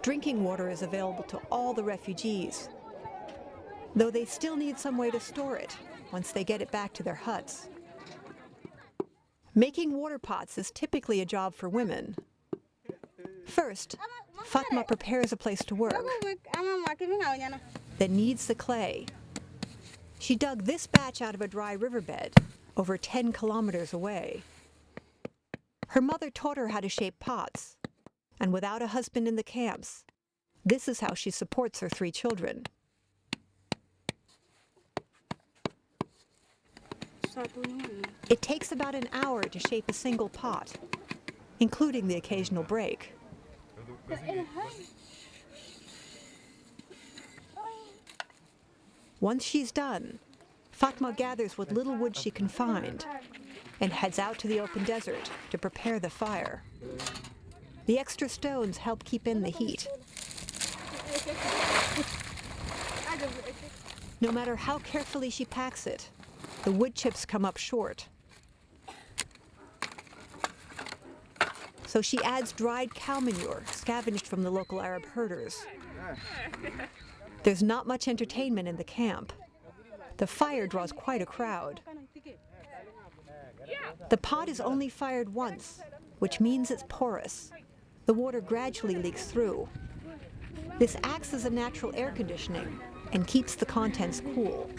Drinking water is available to all the refugees, though they still need some way to store it once they get it back to their huts. Making water pots is typically a job for women. First, Fatima prepares a place to work, then kneads the clay. She dug this batch out of a dry riverbed over 10 kilometers away. Her mother taught her how to shape pots, and without a husband in the camps, this is how she supports her 3 children. It takes about an hour to shape a single pot, including the occasional break. Once she's done, Fatima gathers what little wood she can find and heads out to the open desert to prepare the fire. The extra stones help keep in the heat. No matter how carefully she packs it, the wood chips come up short. So she adds dried cow manure, scavenged from the local Arab herders. There's not much entertainment in the camp. The fire draws quite a crowd. The pot is only fired once, which means it's porous. The water gradually leaks through. This acts as a natural air conditioning and keeps the contents cool.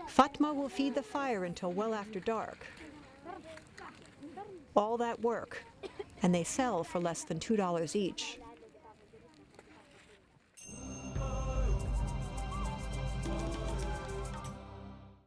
Fatima will feed the fire until well after dark. All that work, and they sell for less than $2 each.